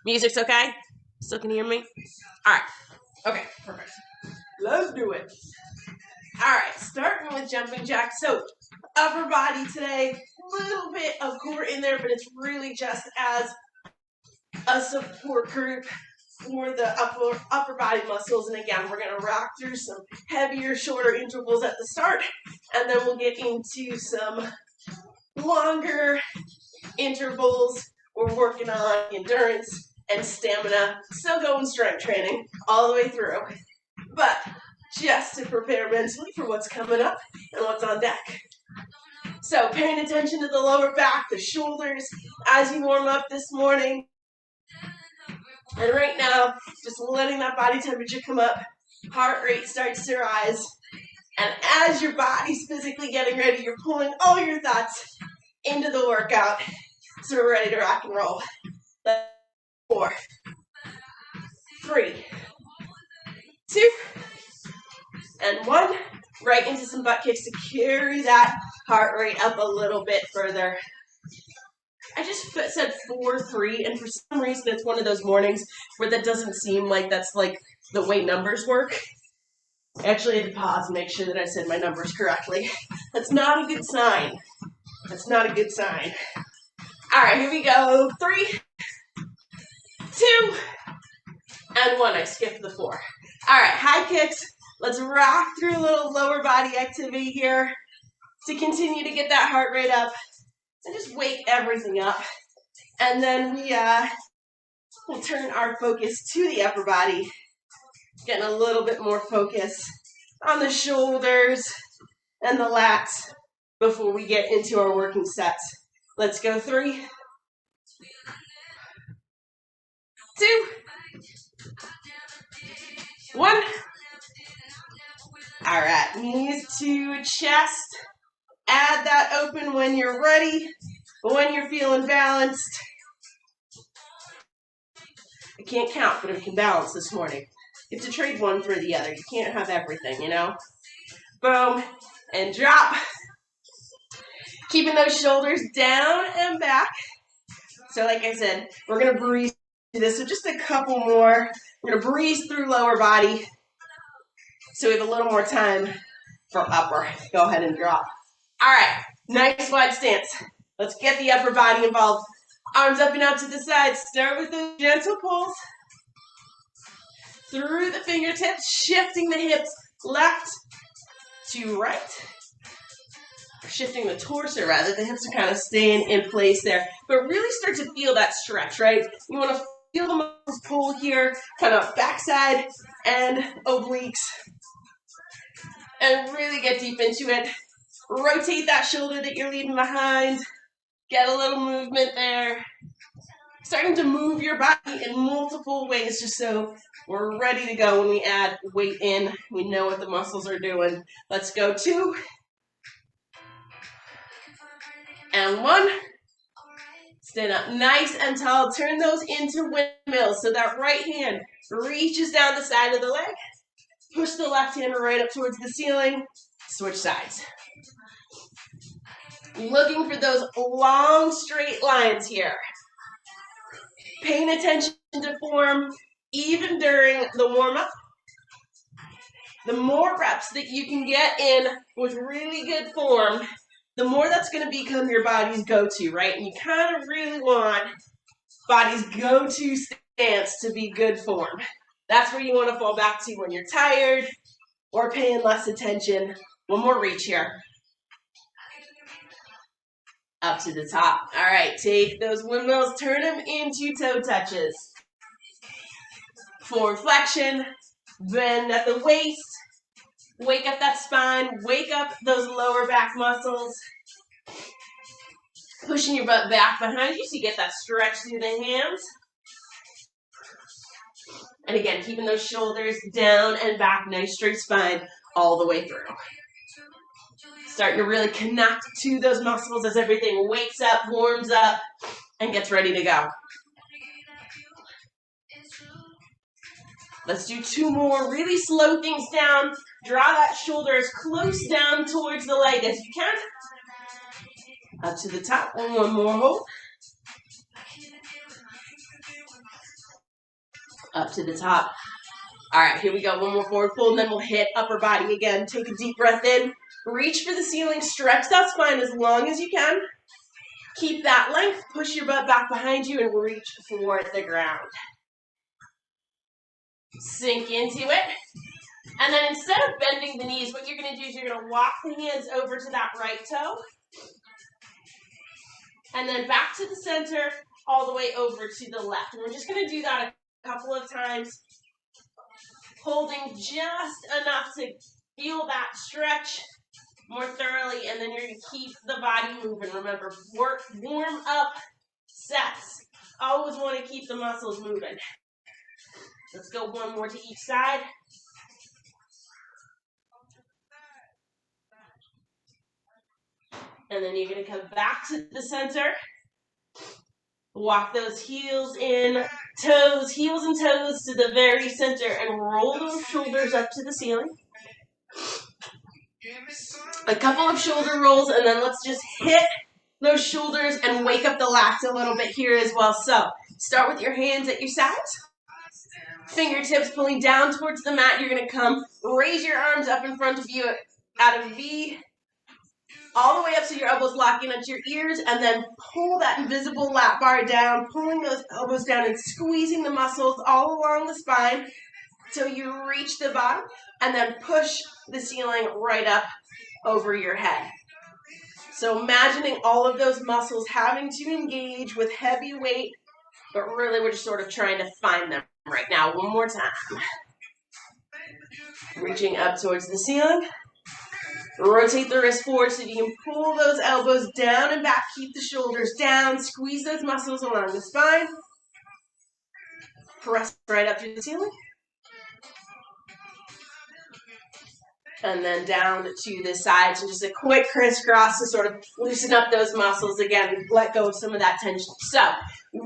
Music's okay? Still can hear me? All right. Okay, perfect. Let's do it. All right, starting with jumping jacks. So upper body today, a little bit of core in there, but it's really just as a support group for the upper body muscles. And again, we're going to rock through some heavier, shorter intervals at the start, and then we'll get into some longer intervals. We're working on endurance and stamina, still going strength training all the way through, but just to prepare mentally for what's coming up and what's on deck. So paying attention to the lower back, the shoulders as you warm up this morning. And right now, just letting that body temperature come up, heart rate starts to rise. And as your body's physically getting ready, you're pulling all your thoughts into the workout. So we're ready to rock and roll. 4, 3, 2, and 1. Right into some butt kicks to carry that heart rate up a little bit further. I just said 4, 3, and for some reason it's one of those mornings where that doesn't seem like that's like the way numbers work. I actually had to pause and make sure that I said my numbers correctly. That's not a good sign. That's not a good sign. All right, here we go. 3, 2, and 1. I skipped the 4. All right, high kicks. Let's rock through a little lower body activity here to continue to get that heart rate up and just wake everything up. And then we'll turn our focus to the upper body, getting a little bit more focus on the shoulders and the lats before we get into our working sets. Let's go. 3, 2, 1. All right, knees to chest. Add that open when you're ready, when you're feeling balanced. I can't count, but I can balance this morning. You have to trade one for the other. You can't have everything, you know? Boom, and drop. Keeping those shoulders down and back. So like I said, we're going to breeze through this. So just a couple more. We're going to breeze through lower body so we have a little more time for upper. Go ahead and drop. All right, nice wide stance. Let's get the upper body involved. Arms up and out to the side. Start with the gentle pulls through the fingertips, shifting the hips left to right. Shifting the torso rather. The hips are kind of staying in place there. But really start to feel that stretch, right? You want to feel the muscles pull here, kind of backside and obliques. And really get deep into it. Rotate that shoulder that you're leaving behind. Get a little movement there. Starting to move your body in multiple ways just so we're ready to go when we add weight in. We know what the muscles are doing. Let's go. 2. And 1. Stand up nice and tall. Turn those into windmills. So that right hand reaches down the side of the leg. Push the left hand right up towards the ceiling. Switch sides. Looking for those long straight lines here. Paying attention to form even during the warm-up. The more reps that you can get in with really good form, the more that's going to become your body's go-to, right? And you kind of really want body's go-to stance to be good form. That's where you want to fall back to when you're tired or paying less attention. One more reach here. Up to the top. All right, take those windmills, turn them into toe touches. Forward flexion, bend at the waist, wake up that spine, wake up those lower back muscles. Pushing your butt back behind you so you get that stretch through the hands. And again, keeping those shoulders down and back, nice straight spine all the way through. Starting to really connect to those muscles as everything wakes up, warms up, and gets ready to go. Let's do 2 more. Really slow things down. Draw that shoulder as close down towards the leg as you can. Up to the top. One more hold. up to the top. All right, here we go. One more forward fold, and then we'll hit upper body again. Take a deep breath in. Reach for the ceiling. Stretch that spine as long as you can. Keep that length. Push your butt back behind you and reach for the ground. Sink into it. And then instead of bending the knees, what you're going to do is you're going to walk the hands over to that right toe. And then back to the center, all the way over to the left. And we're just going to do that a couple of times, holding just enough to feel that stretch more thoroughly, and then you're going to keep the body moving. Remember, warm up sets. Always want to keep the muscles moving. Let's go one more to each side. And then you're going to come back to the center. Walk those heels and toes to the very center, and roll those shoulders up to the ceiling. A couple of shoulder rolls, and then let's just hit those shoulders and wake up the lats a little bit here as well. So start with your hands at your sides. Fingertips pulling down towards the mat. You're going to come raise your arms up in front of you out of V. All the way up so your elbows locking onto your ears, and then pull that invisible lat bar down, pulling those elbows down and squeezing the muscles all along the spine till you reach the bottom, and then push the ceiling right up over your head. So imagining all of those muscles having to engage with heavy weight, but really we're just sort of trying to find them right now. One more time. Reaching up towards the ceiling. Rotate the wrist forward so you can pull those elbows down and back. Keep the shoulders down. Squeeze those muscles along the spine. Press right up to the ceiling. And then down to the side. So just a quick crisscross to sort of loosen up those muscles again. Let go of some of that tension. So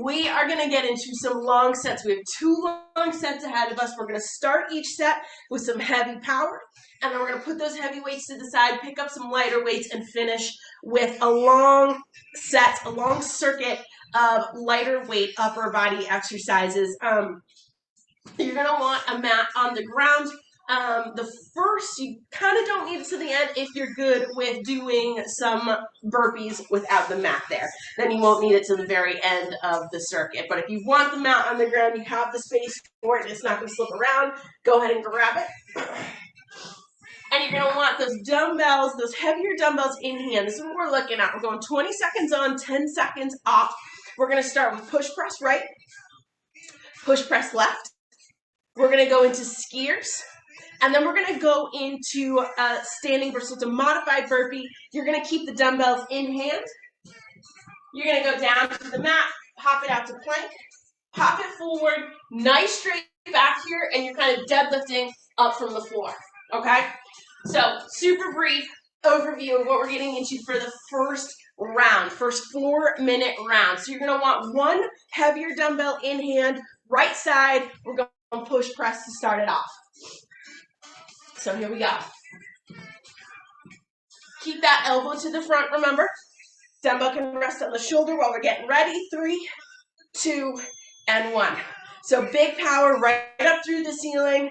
we are going to get into some long sets. We have 2 long sets ahead of us. We're going to start each set with some heavy power. And then we're going to put those heavy weights to the side, pick up some lighter weights, and finish with a long set, a long circuit of lighter weight upper body exercises. You're going to want a mat on the ground. The first, you kind of don't need it to the end if you're good with doing some burpees without the mat there. Then you won't need it to the very end of the circuit. But if you want the mat on the ground, you have the space for it, it's not going to slip around, go ahead and grab it. And you're going to want those dumbbells, those heavier dumbbells in hand. This is what we're looking at. We're going 20 seconds on, 10 seconds off. We're going to start with push press right, push press left. We're going to go into skiers. And then we're going to go into standing burpee. So it's a modified burpee. You're going to keep the dumbbells in hand. You're going to go down to the mat, pop it out to plank, pop it forward, nice straight back here, and you're kind of deadlifting up from the floor, okay? So super brief overview of what we're getting into for the first round, first 4-minute round. So you're going to want 1 heavier dumbbell in hand, right side. We're going to push press to start it off. So here we go. Keep that elbow to the front, remember. Dumbbell can rest on the shoulder while we're getting ready. 3, 2, and 1. So big power right up through the ceiling.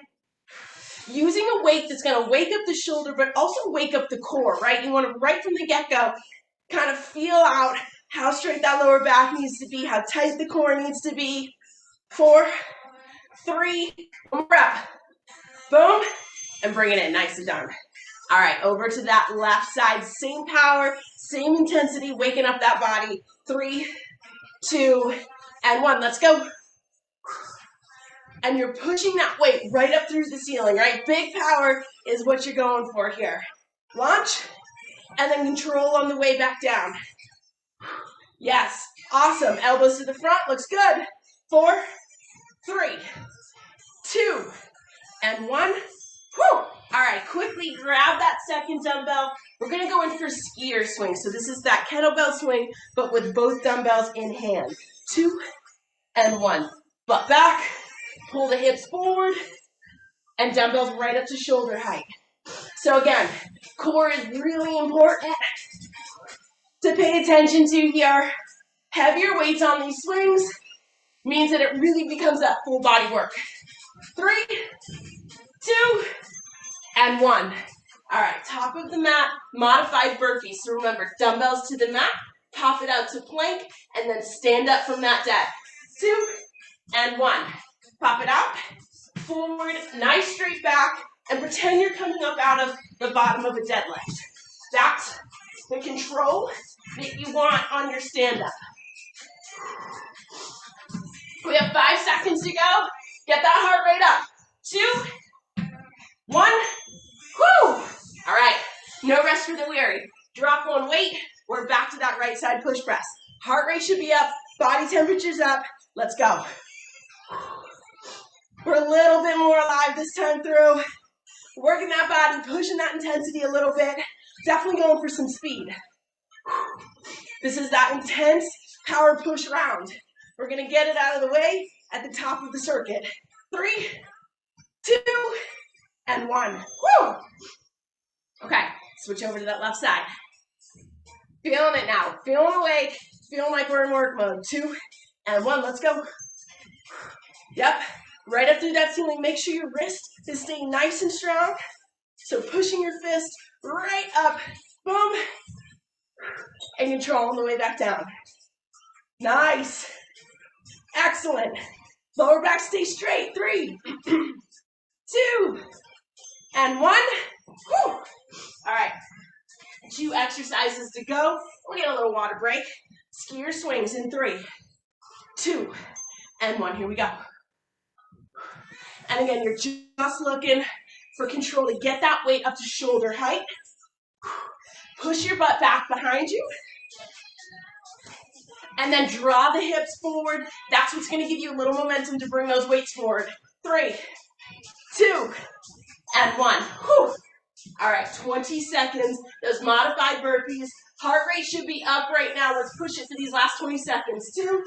Using a weight that's going to wake up the shoulder, but also wake up the core, right? You want to, right from the get-go, kind of feel out how straight that lower back needs to be, how tight the core needs to be. 4, 3, 1 more up. Boom, and bring it in, nicely done. All right, over to that left side, same power, same intensity, waking up that body. 3, 2, and 1, let's go. And you're pushing that weight right up through the ceiling, right? Big power is what you're going for here. Launch, and then control on the way back down. Yes, awesome. Elbows to the front, looks good. 4, 3, 2, and 1. Whew. All right, quickly grab that second dumbbell. We're going to go in for skier swing. So this is that kettlebell swing, but with both dumbbells in hand. 2, and 1. Butt back. Pull the hips forward, and dumbbells right up to shoulder height. So again, core is really important to pay attention to here. Heavier weights on these swings, means that it really becomes that full body work. 3, 2, and 1. All right, top of the mat, modified burpees. So remember, dumbbells to the mat, pop it out to plank, and then stand up from that dead. 2, and 1. Pop it out, forward, nice straight back, and pretend you're coming up out of the bottom of a deadlift. That's the control that you want on your stand-up. We have 5 seconds to go. Get that heart rate up. 2, 1. Whoo! All right, no rest for the weary. Drop one weight. We're back to that right side push press. Heart rate should be up, body temperature's up. Let's go. We're a little bit more alive this time through. Working that body, pushing that intensity a little bit. Definitely going for some speed. This is that intense power push round. We're gonna get it out of the way at the top of the circuit. 3, 2, and 1. Woo! Okay, switch over to that left side. Feeling it now, feeling awake, feeling like we're in work mode. 2, and 1, let's go. Yep, right up through that ceiling. Make sure your wrist is staying nice and strong. So pushing your fist right up, boom, and control on the way back down. Nice, excellent. Lower back stay straight. 3, 2, and 1. Woo! All right, 2 exercises to go. We'll get a little water break. Skier swings in 3, 2, and 1. Here we go. And again, you're just looking for control to get that weight up to shoulder height. Push your butt back behind you. And then draw the hips forward. That's what's going to give you a little momentum to bring those weights forward. 3, 2, and 1. Whew. All right, 20 seconds. Those modified burpees. Heart rate should be up right now. Let's push it for these last 20 seconds. 2,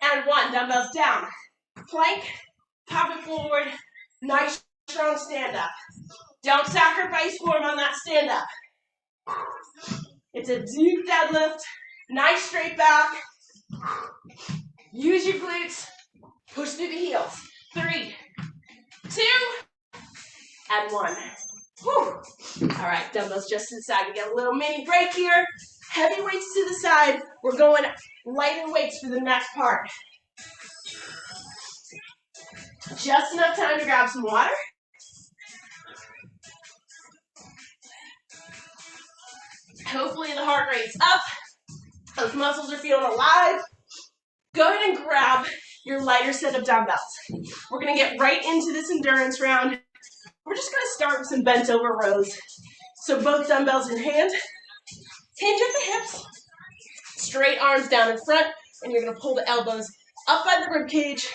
and 1. Dumbbells down. Plank. Pop it forward. Nice, strong stand up. Don't sacrifice form on that stand up. It's a deep deadlift. Nice straight back. Use your glutes. Push through the heels. 3, 2, and 1. Whew. All right, dumbbells just to the side. We get a little mini break here. Heavy weights to the side. We're going lighter weights for the next part. Just enough time to grab some water. Hopefully the heart rate's up. Those muscles are feeling alive. Go ahead and grab your lighter set of dumbbells. We're going to get right into this endurance round. We're just going to start with some bent over rows. So both dumbbells in hand. Hinge at the hips. Straight arms down in front. And you're going to pull the elbows up by the rib cage.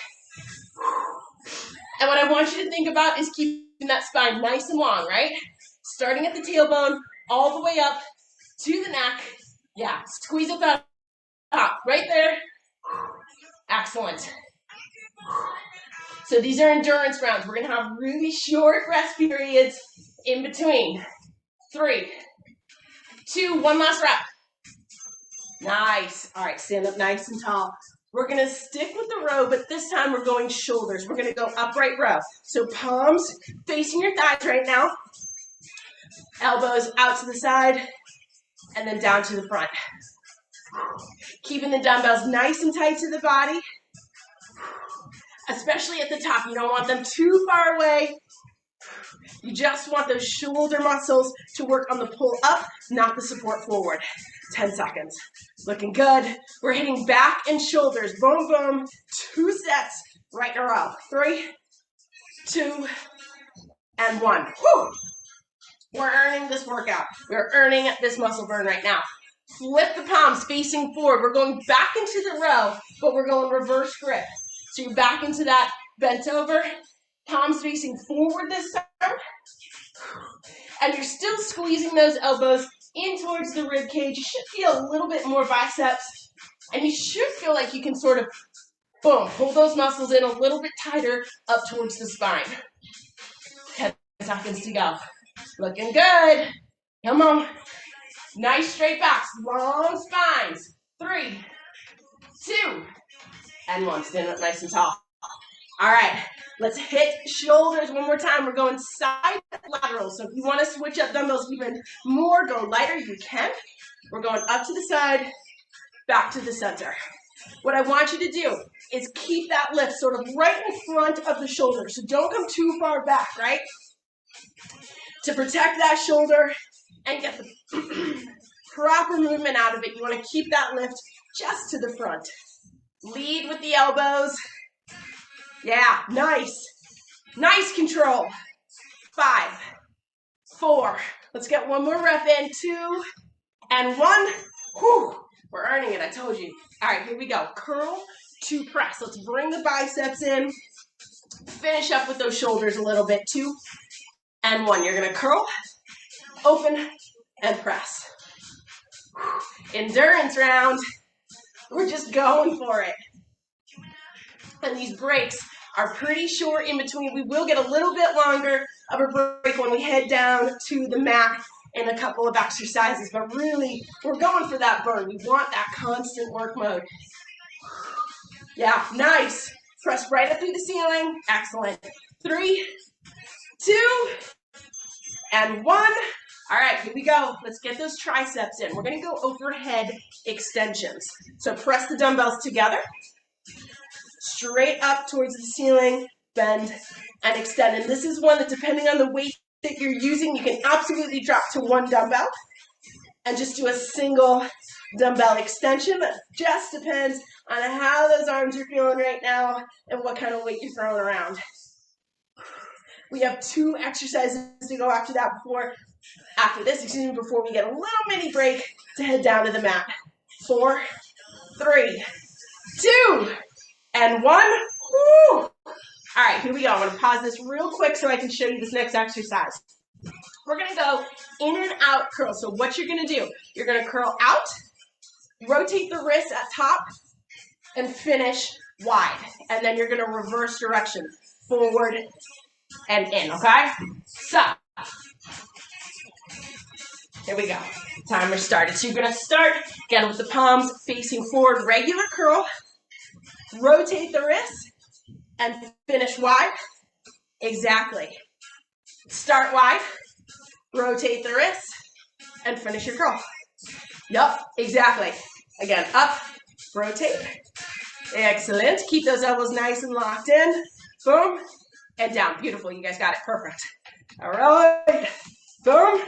And what I want you to think about is keeping that spine nice and long, right? Starting at the tailbone, all the way up to the neck. Yeah, squeeze up that top, right there. Excellent. So these are endurance rounds. We're going to have really short rest periods in between. 3, 2, 1 last rep. Nice. All right, stand up nice and tall. We're going to stick with the row, but this time we're going shoulders. We're going to go upright row. So palms facing your thighs right now. Elbows out to the side, and then down to the front. Keeping the dumbbells nice and tight to the body, especially at the top. You don't want them too far away. You just want those shoulder muscles to work on the pull up, not the support forward. 10 seconds. Looking good. We're hitting back and shoulders. Boom, boom. 2 sets right in a row. 3, 2, and 1. Whew. We're earning this workout. We're earning this muscle burn right now. Flip the palms facing forward. We're going back into the row, but we're going reverse grip. So you're back into that bent over, palms facing forward this time. And you're still squeezing those elbows in towards the rib cage. You should feel a little bit more biceps. And you should feel like you can sort of, boom, pull those muscles in a little bit tighter up towards the spine. 10 seconds to go. Looking good. Come on. Nice straight backs, long spines. 3, 2, and one. Stand up nice and tall. All right, let's hit shoulders one more time. We're going side lateral. So if you want to switch up dumbbells even more, go lighter, you can. We're going up to the side, back to the center. What I want you to do is keep that lift sort of right in front of the shoulder. So don't come too far back, right? To protect that shoulder and get the proper movement out of it, you want to keep that lift just to the front. Lead with the elbows. Yeah, nice. Nice control. 5, 4. Let's get one more rep in. 2 and 1. Whew. We're earning it, I told you. All right, here we go. Curl to press. Let's bring the biceps in. Finish up with those shoulders a little bit. 2 and 1. You're going to curl, open, and press. Whew. Endurance round. We're just going for it. And these breaks are pretty short in between. We will get a little bit longer of a break when we head down to the mat in a couple of exercises, but really, we're going for that burn. We want that constant work mode. Yeah, nice. Press right up through the ceiling. Excellent. 3, 2, and 1. All right, here we go. Let's get those triceps in. We're going to go overhead extensions. So press the dumbbells together. Straight up towards the ceiling, bend, and extend. And this is one that, depending on the weight that you're using, you can absolutely drop to one dumbbell and just do a single dumbbell extension. That just depends on how those arms are feeling right now and what kind of weight you're throwing around. We have 2 exercises to go after before we get a little mini break to head down to the mat. 4, 3, 2, and 1. Woo! All right, here we go. I'm going to pause this real quick so I can show you this next exercise. We're going to go in and out curl. So what you're going to do, you're going to curl out, rotate the wrist at top, and finish wide. And then you're going to reverse direction, forward and in, okay? So, here we go. Timer started. So you're going to start, again, with the palms facing forward, regular curl. Rotate the wrist and finish wide. Exactly. Start wide, rotate the wrist, and finish your curl. Yup, exactly. Again, up, rotate. Excellent. Keep those elbows nice and locked in. Boom, and down. Beautiful. You guys got it. Perfect. All right. Boom.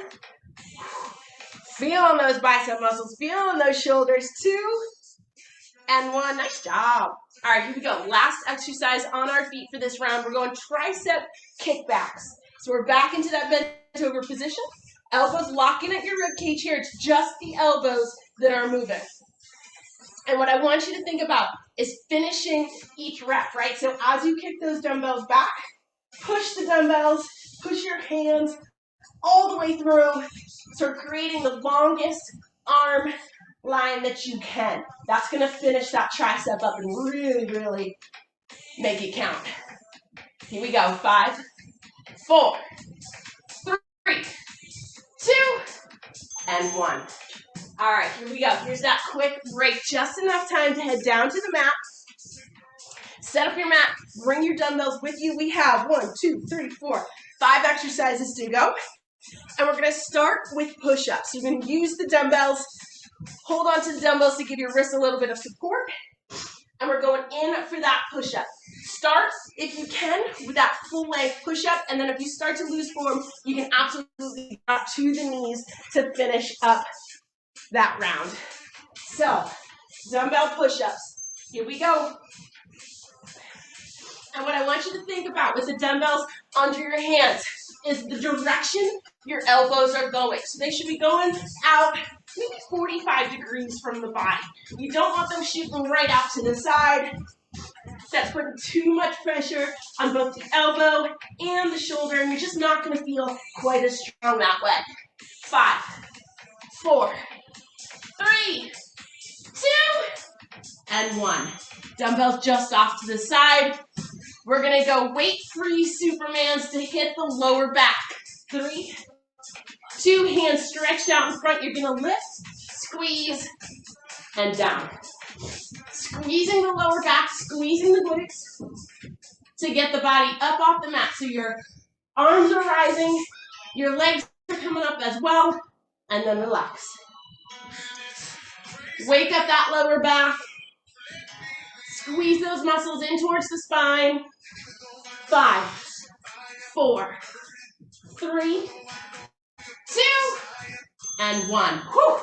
Feeling those bicep muscles. Feeling those shoulders. 2 and 1. Nice job. All right, here we go. Last exercise on our feet for this round. We're going tricep kickbacks. So we're back into that bent over position. Elbows locking at your rib cage here. It's just the elbows that are moving. And what I want you to think about is finishing each rep, right? So as you kick those dumbbells back, push the dumbbells, push your hands all the way through. So creating the longest arm line that you can. That's going to finish that tricep up and really, really make it count. Here we go. 5, 4, 3, 2, and 1. All right, here we go. Here's that quick break. Just enough time to head down to the mat. Set up your mat. Bring your dumbbells with you. We have 1, 2, 3, 4, 5 exercises to go. And we're going to start with push-ups. You're going to use the dumbbells. Hold on to the dumbbells to give your wrist a little bit of support. And we're going in for that push-up. Start, if you can, with that full-length push-up. And then if you start to lose form, you can absolutely drop to the knees to finish up that round. So, dumbbell push-ups. Here we go. And what I want you to think about with the dumbbells under your hands is the direction your elbows are going. So they should be going out maybe 45 degrees from the body. You don't want them shooting right out to the side. That's putting too much pressure on both the elbow and the shoulder, and you're just not going to feel quite as strong that way. 5, 4, 3, 2, and 1. Dumbbells just off to the side. We're going to go weight-free Supermans to hit the lower back. 3, 2, hands stretched out in front. You're going to lift, squeeze, and down. Squeeze. squeezing the lower back, squeezing the glutes to get the body up off the mat. So your arms are rising, your legs are coming up as well, and then relax. Wake up that lower back. Squeeze those muscles in towards the spine. 5, 4, 3, 2, and 1. Whew.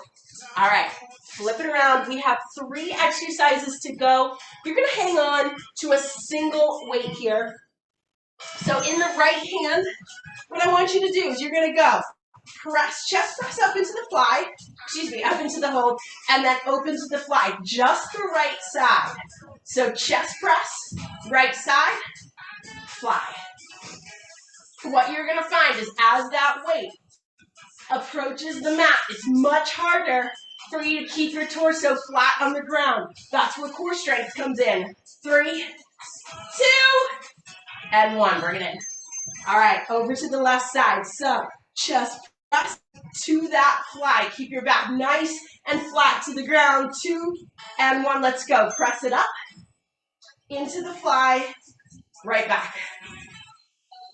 All right, flip it around. We have 3 exercises to go. You're going to hang on to a single weight here. So in the right hand, what I want you to do is you're going to go chest press up into the fly, up into the hold, and then open to the fly, just the right side. So chest press, right side, fly. What you're going to find is as that weight approaches the mat, it's much harder for you to keep your torso flat on the ground. That's where core strength comes in. 3, 2, and 1. Bring it in. All right, over to the left side. So chest press to that fly. Keep your back nice and flat to the ground. 2 and 1. Let's go. Press it up into the fly, right back.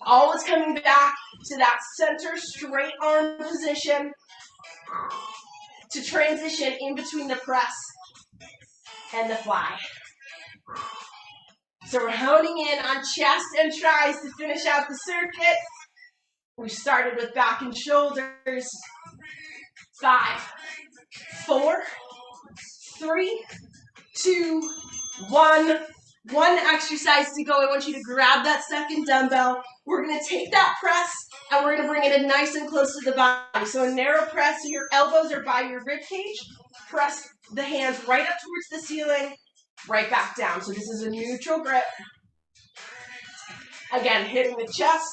Always coming back to that center straight arm position to transition in between the press and the fly. So we're honing in on chest and tries to finish out the circuit. We started with back and shoulders. 5, 4, 3, 2, 1. 1 exercise to go. I want you to grab that second dumbbell. We're going to take that press and we're going to bring it in nice and close to the body. So a narrow press, your elbows are by your rib cage. Press the hands right up towards the ceiling, right back down. So this is a neutral grip. Again, hitting the chest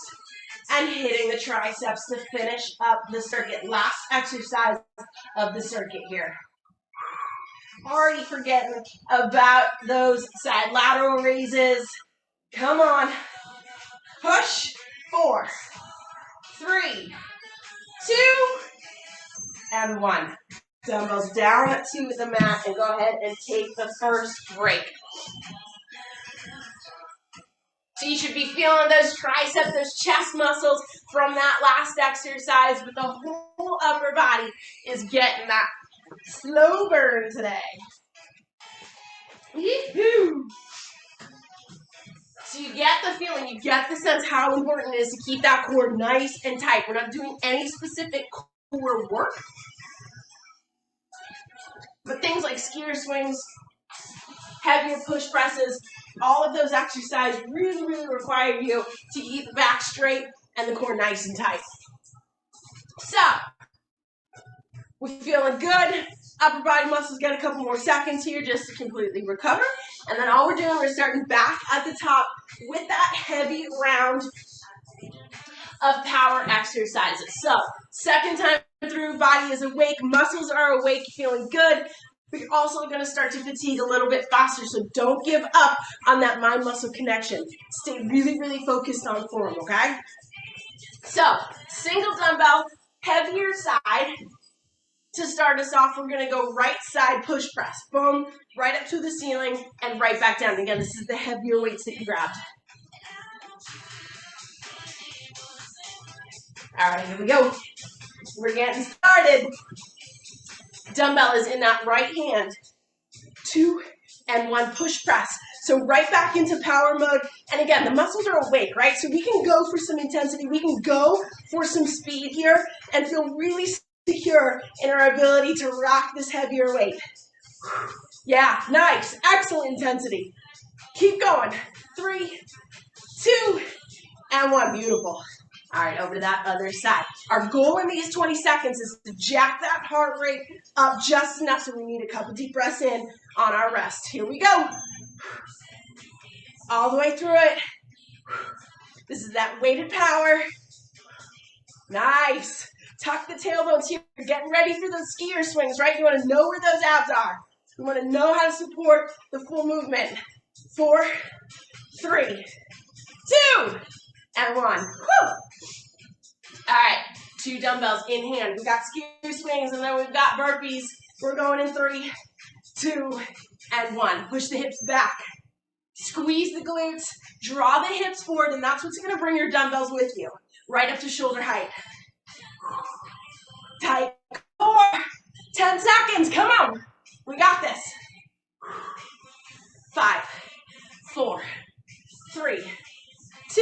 and hitting the triceps to finish up the circuit. Last exercise of the circuit here. Already forgetting about those side lateral raises. Come on. Push. 4, 3, 2, and 1. Dumbbells down to the mat and go ahead and take the first break. So you should be feeling those triceps, those chest muscles from that last exercise, but the whole upper body is getting that slow burn today. Yee-hoo! So you get the feeling, you get the sense how important it is to keep that core nice and tight. We're not doing any specific core work, but things like skier swings, heavier push presses, all of those exercises really, really require you to keep the back straight and the core nice and tight. So, we're feeling good. Upper body muscles get a couple more seconds here just to completely recover. And then all we're doing, we're starting back at the top with that heavy round of power exercises. So, second time through, body is awake, muscles are awake, feeling good. But you're also going to start to fatigue a little bit faster, so don't give up on that mind-muscle connection. Stay really, really focused on form, okay? So, single dumbbell, heavier side. To start us off, we're going to go right side push press. Boom, right up to the ceiling and right back down. Again, this is the heavier weights that you grabbed. All right, here we go. We're getting started. Dumbbell is in that right hand. 2 and 1 push press. So right back into power mode. And again, the muscles are awake, right? So we can go for some intensity. We can go for some speed here and feel really secure in our ability to rock this heavier weight. Yeah, nice. Excellent intensity. Keep going. 3, 2, and 1. Beautiful. All right, over to that other side. Our goal in these 20 seconds is to jack that heart rate up just enough so we need a couple deep breaths in on our rest. Here we go. All the way through it. This is that weighted power. Nice. Tuck the tailbones here. You're getting ready for those skier swings, right? You want to know where those abs are. You want to know how to support the full movement. 4, 3, 2, and 1. Woo! All right, 2 dumbbells in hand. We've got skier swings and then we've got burpees. We're going in 3, 2, and 1. Push the hips back. Squeeze the glutes, draw the hips forward, and that's what's going to bring your dumbbells with you, right up to shoulder height. Tight core. 10 seconds. Come on. We got this. 5, 4, 3, 2,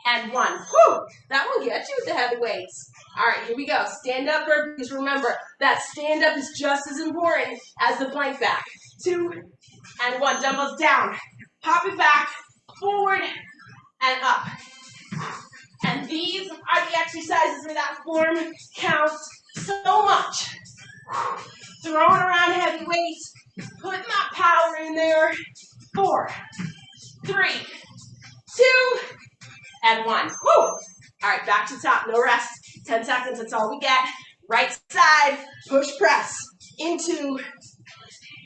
and 1. Whew. That will get you with the heavy weights. All right, here we go. Stand up burpees. Remember, that stand up is just as important as the plank back. 2, and 1. Dumbbells down. Pop it back, forward, and up. And these are the exercises where that form counts so much. Throwing around heavy weights, putting that power in there. 4, 3, 2, and 1. Woo! All right, back to top, no rest. 10 seconds, that's all we get. Right side, push press. In 2,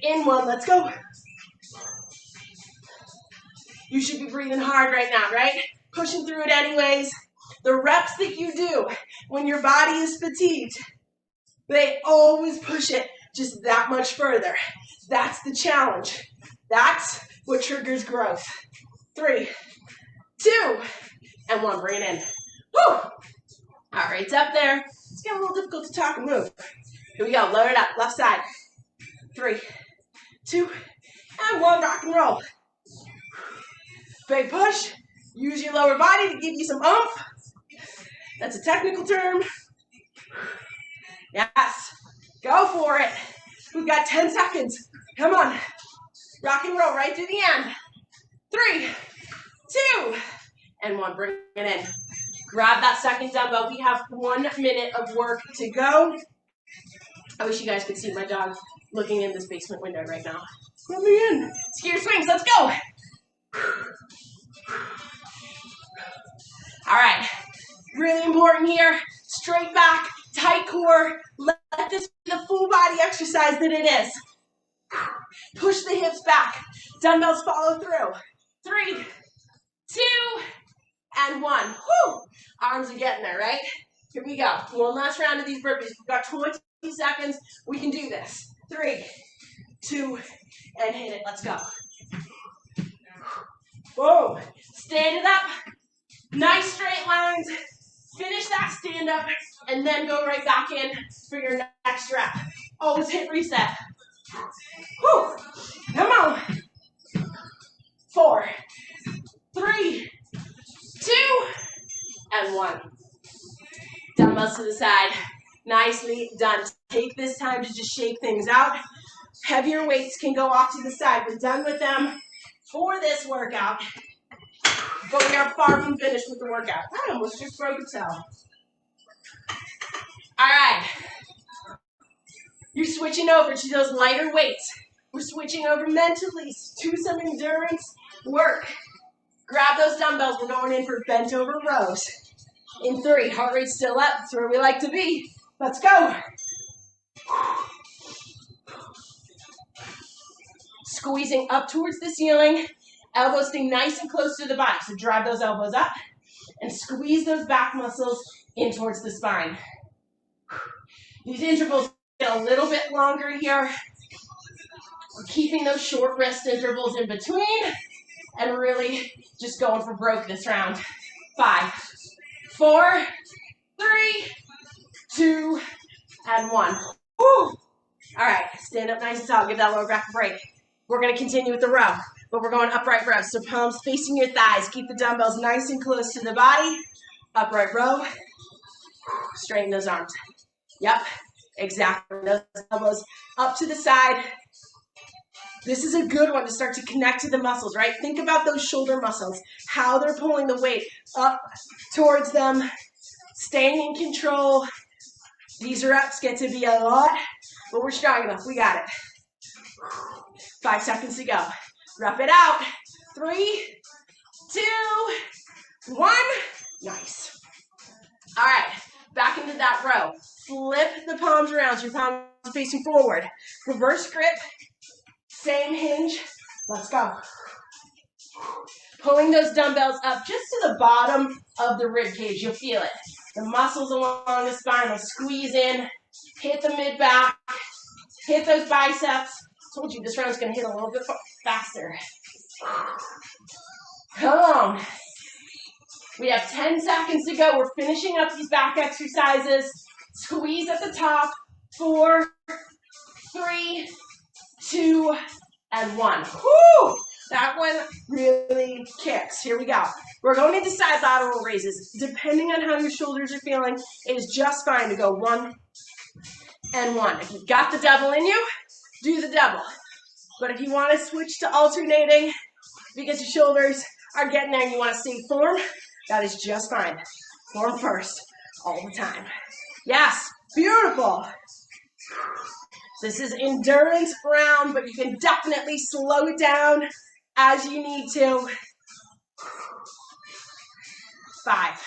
in 1, let's go. You should be breathing hard right now, right? Pushing through it anyways. The reps that you do when your body is fatigued, they always push it just that much further. That's the challenge. That's what triggers growth. 3, 2, and 1. Bring it in. Woo! All right, it's up there. It's getting a little difficult to talk and move. Here we go. Load it up. Left side. 3, 2, and 1. Rock and roll. Big push. Use your lower body to give you some oomph. That's a technical term. Yes. Go for it. We've got 10 seconds. Come on. Rock and roll right to the end. 3, 2, and 1. Bring it in. Grab that second dumbbell. We have 1 minute of work to go. I wish you guys could see my dog looking in this basement window right now. Let me in. Skier swings. Let's go. All right. Really important here. Straight back, tight core. Let this be the full body exercise that it is. Push the hips back. Dumbbells follow through. 3, 2, and 1. Whew. Arms are getting there, right? Here we go. 1 last round of these burpees. We've got 20 seconds. We can do this. 3, 2, and hit it. Let's go. Whoa. Stand it up. Nice straight lines. Finish that stand up and then go right back in for your next rep. Always hit reset. Whew. Come on. 4, 3, 2, and 1. Dumbbells to the side. Nicely done. Take this time to just shake things out. Heavier weights can go off to the side. We're done with them for this workout. But we are far from finished with the workout. I almost just broke a toe. All right. You're switching over to those lighter weights. We're switching over mentally to some endurance work. Grab those dumbbells. We're going in for bent over rows. In 3, heart rate still up. That's where we like to be. Let's go. Squeezing up towards the ceiling. Elbows stay nice and close to the body. So drive those elbows up and squeeze those back muscles in towards the spine. These intervals get a little bit longer here. We're keeping those short rest intervals in between and really just going for broke this round. 5, 4, 3, 2, and 1. Woo! All right, stand up nice and tall. Give that lower back a break. We're going to continue with the row, but we're going upright row. So palms facing your thighs. Keep the dumbbells nice and close to the body. Upright row. Straighten those arms. Yep, exactly. Those elbows up to the side. This is a good one to start to connect to the muscles, right? Think about those shoulder muscles, how they're pulling the weight up towards them, staying in control. These reps get to be a lot, but we're strong enough. We got it. 5 seconds to go. Rough it out. 3, 2, 1. Nice. All right, back into that row. Flip the palms around so your palms are facing forward. Reverse grip. Same hinge. Let's go. Pulling those dumbbells up just to the bottom of the rib cage. You'll feel it. The muscles along the spine will squeeze in. Hit the mid-back. Hit those biceps. Told you this round's gonna hit a little bit faster. Come on. We have 10 seconds to go. We're finishing up these back exercises. Squeeze at the top. 4, 3, 2, and 1. Whoo! That one really kicks. Here we go. We're going into side lateral raises. Depending on how your shoulders are feeling, it is just fine to go 1 and 1. If you've got the double in you, do the double. But if you want to switch to alternating because your shoulders are getting there and you want to stay form, that is just fine. Form first, all the time. Yes, beautiful. This is endurance round, but you can definitely slow it down as you need to. 5,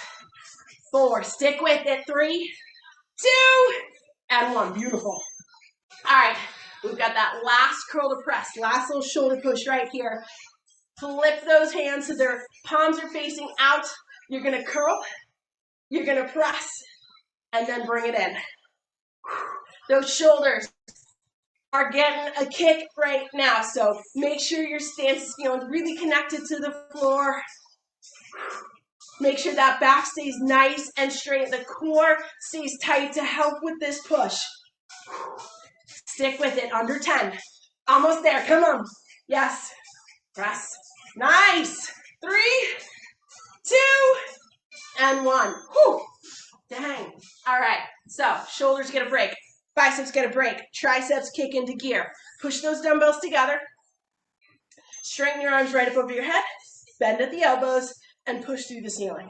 4, stick with it. 3, 2, and 1. Beautiful. All right, we've got that last curl to press, last little shoulder push right here. Flip those hands so their palms are facing out. You're gonna curl, you're gonna press, and then bring it in. Those shoulders are getting a kick right now, so make sure your stance is feeling really connected to the floor. Make sure that back stays nice and straight. The core stays tight to help with this push. Stick with it, under 10. Almost there, come on. Yes, press. Nice. 3, 2, and 1. Whew. Dang. All right, so shoulders get a break. Biceps get a break. Triceps kick into gear. Push those dumbbells together. Straighten your arms right up over your head. Bend at the elbows and push through the ceiling.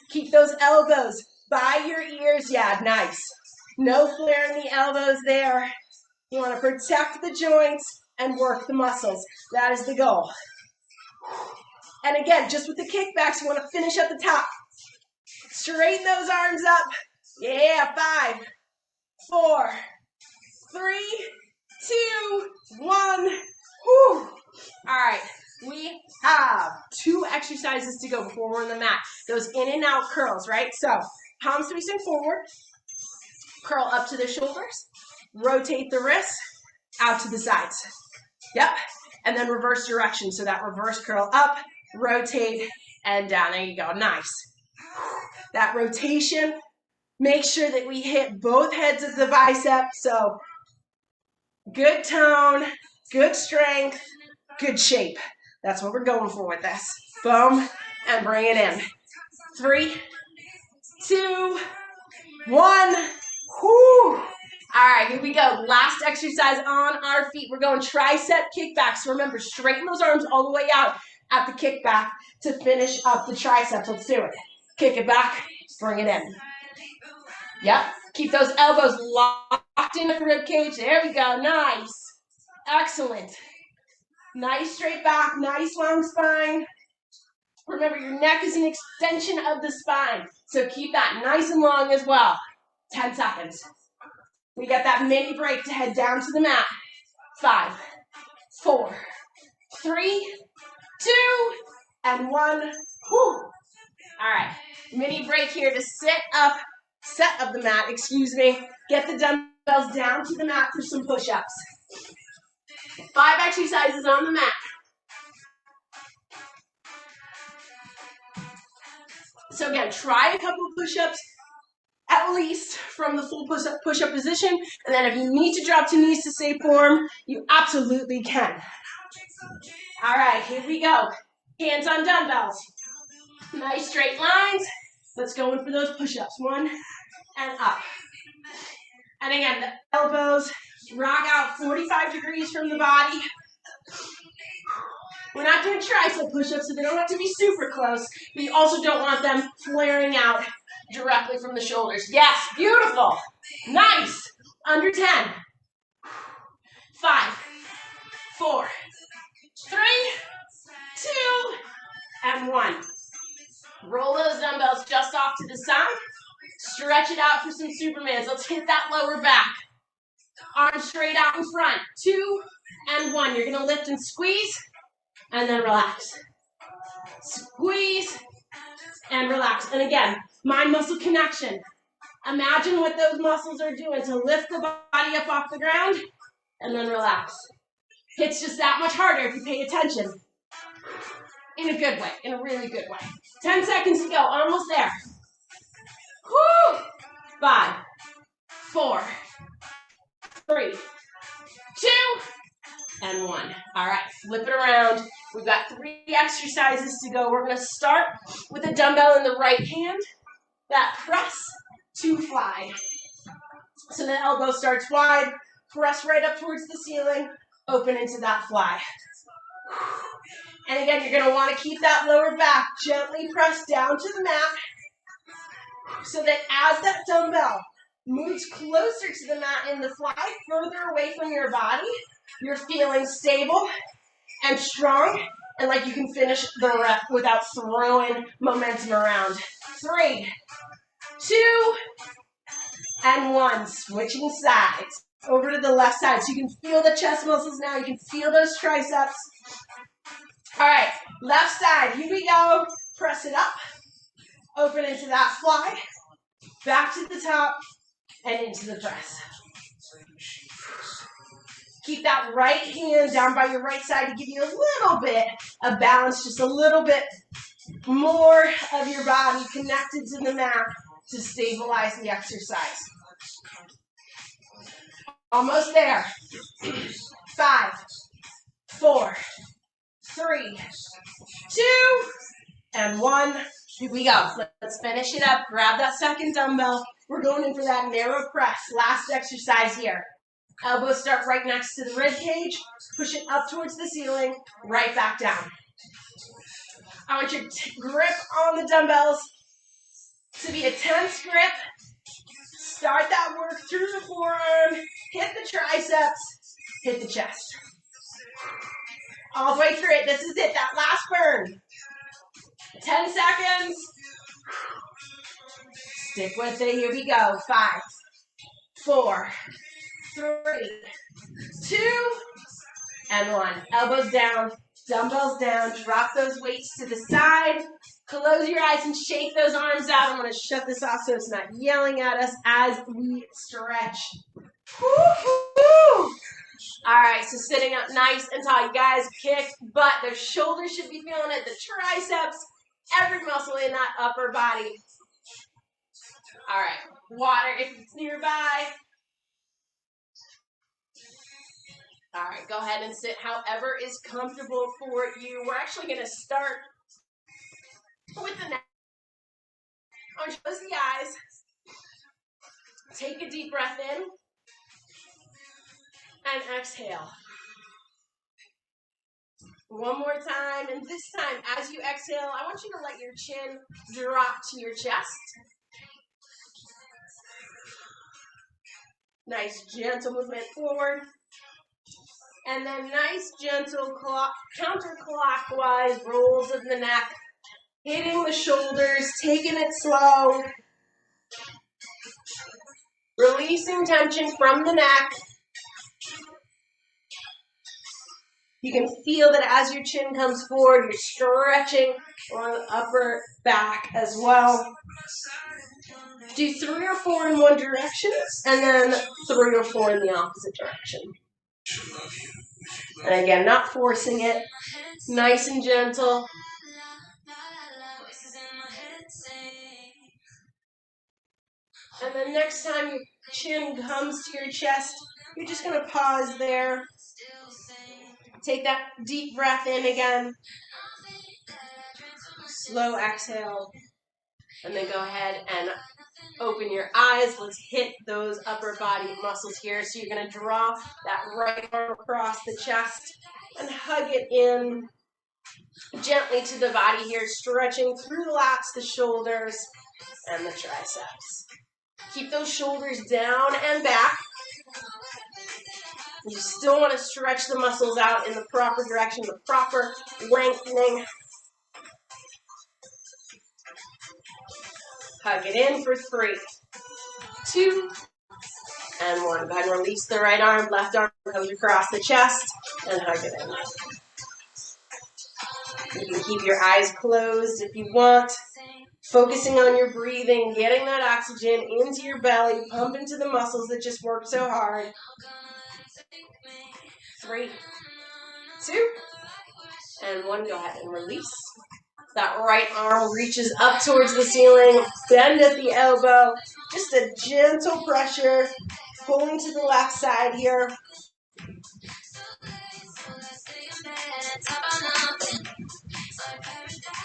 Keep those elbows by your ears. Yeah, nice. No flare in the elbows there. You want to protect the joints and work the muscles. That is the goal. And again, just with the kickbacks, you want to finish at the top. Straighten those arms up. Yeah, 5, 4, 3, 2, 1. Whew. All right, we have 2 exercises to go before we're on the mat. Those in and out curls, right? So palms facing forward, curl up to the shoulders, rotate the wrists out to the sides. Yep, and then reverse direction. So that reverse curl up, rotate, and down. There you go, nice. That rotation, make sure that we hit both heads of the bicep. So good tone, good strength, good shape. That's what we're going for with this. Boom, and bring it in. 3, 2, 1. Whoo. All right, here we go. Last exercise on our feet. We're going tricep kickbacks. So remember, straighten those arms all the way out at the kickback to finish up the triceps. Let's do it. Kick it back, bring it in. Yep, keep those elbows locked in the rib cage. There we go, nice. Excellent. Nice straight back, nice long spine. Remember, your neck is an extension of the spine, so keep that nice and long as well. 10 seconds. We got that mini break to head down to the mat. 5, 4, 3, 2, and 1. Whew. All right, mini break here to set of the mat, Get the dumbbells down to the mat for some push-ups. 5 exercises on the mat. So again, try a couple of push-ups, at least from the full push-up position, and then if you need to drop to knees to stay form, you absolutely can. All right, here we go. Hands on dumbbells. Nice straight lines. Let's go in for those push-ups. 1 and up. And again, the elbows rock out 45 degrees from the body. We're not doing tricep push-ups, so they don't have to be super close, but you also don't want them flaring out directly from the shoulders. Yes, beautiful. Nice. Under 10. 5, 4, 3, 2, and 1. Roll those dumbbells just off to the side. Stretch it out for some Supermans. Let's hit that lower back. Arms straight out in front. 2 and 1. You're going to lift and squeeze, and then relax. Squeeze, and relax. And again, mind-muscle connection. Imagine what those muscles are doing to lift the body up off the ground and then relax. Hits just that much harder if you pay attention. In a good way, in a really good way. 10 seconds to go, almost there. Woo! 5, 4, 3, 2, and 1. All right, flip it around. We've got 3 exercises to go. We're going to start with a dumbbell in the right hand. That press to fly. So the elbow starts wide, press right up towards the ceiling, open into that fly. And again, you're going to want to keep that lower back gently pressed down to the mat so that as that dumbbell moves closer to the mat in the fly, further away from your body, you're feeling stable and strong and like you can finish the rep without throwing momentum around. 3, 2, and 1. Switching sides. Over to the left side. So you can feel the chest muscles now. You can feel those triceps. All right, left side. Here we go. Press it up. Open into that fly. Back to the top and into the press. Keep that right hand down by your right side to give you a little bit of balance, just a little bit more of your body connected to the mat to stabilize the exercise. Almost there. 5, 4, 3, 2, and 1. Here we go. Let's finish it up. Grab that second dumbbell. We're going in for that narrow press. Last exercise here. Elbows start right next to the rib cage. Push it up towards the ceiling. Right back down. I want your grip on the dumbbells to be a tense grip. Start that work through the forearm. Hit the triceps. Hit the chest. All the way through it. This is it. That last burn. 10 seconds. Stick with it. Here we go. 5, 4, 3, 2, and 1. Elbows down. Dumbbells down. Drop those weights to the side. Close your eyes and shake those arms out. I'm going to shut this off so it's not yelling at us as we stretch. Woo-hoo! All right, so sitting up nice and tall. You guys kick butt. The shoulders should be feeling it. The triceps, every muscle in that upper body. All right, water if it's nearby. All right, go ahead and sit however is comfortable for you. We're actually going to start with the neck. I want you to close the eyes. Take a deep breath in. And exhale. One more time, and this time, as you exhale, I want you to let your chin drop to your chest. Nice, gentle movement forward. And then nice, gentle counterclockwise rolls of the neck, hitting the shoulders, taking it slow. Releasing tension from the neck. You can feel that as your chin comes forward, you're stretching along the upper back as well. Do 3 or 4 in one direction, and then 3 or 4 in the opposite direction. And again, not forcing it, nice and gentle. And then next time your chin comes to your chest, you're just going to pause there. Take that deep breath in again. Slow exhale. And then go ahead and open your eyes. Let's hit those upper body muscles here. So you're going to draw that right arm across the chest and hug it in gently to the body here, stretching through the lats, the shoulders, and the triceps. Keep those shoulders down and back. You still want to stretch the muscles out in the proper direction, the proper lengthening. Hug it in for 3, 2, and 1. Go ahead and release the right arm. Left arm comes across the chest and hug it in. You can keep your eyes closed if you want. Focusing on your breathing, getting that oxygen into your belly, pump into the muscles that just worked so hard. 3, 2, and 1. Go ahead and release. That right arm reaches up towards the ceiling, bend at the elbow, just a gentle pressure, pulling to the left side here.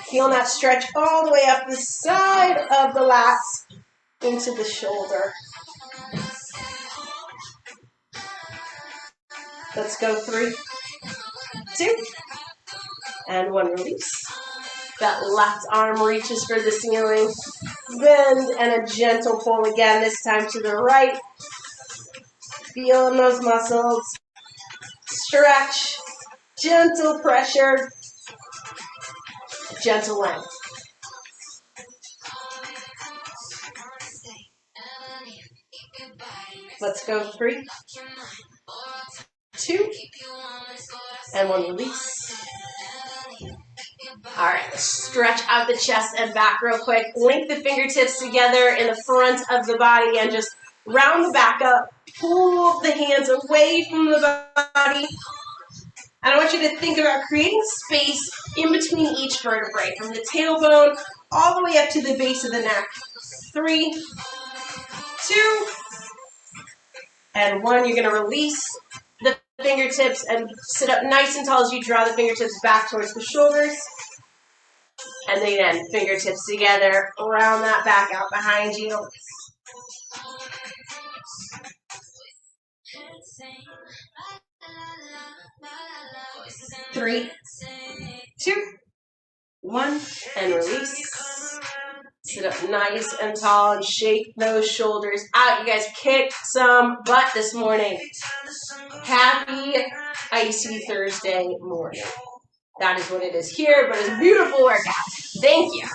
Feel that stretch all the way up the side of the lats into the shoulder. Let's go 3, 2, and 1. Release. That left arm reaches for the ceiling. Bend and a gentle pull again, this time to the right. Feeling those muscles. Stretch. Gentle pressure. Gentle length. Let's go 3, 2, and 1. Release. All right, stretch out the chest and back real quick. Link the fingertips together in the front of the body and just round the back up. Pull the hands away from the body. And I want you to think about creating space in between each vertebrae, from the tailbone all the way up to the base of the neck. 3, 2, and 1. You're going to release the fingertips and sit up nice and tall as you draw the fingertips back towards the shoulders. And then again, fingertips together, round that back out behind you. 3, 2, 1, and release. Sit up nice and tall and shake those shoulders out. You guys kicked some butt this morning. Happy icy Thursday morning. That is what it is here, but it's a beautiful workout. Thank you.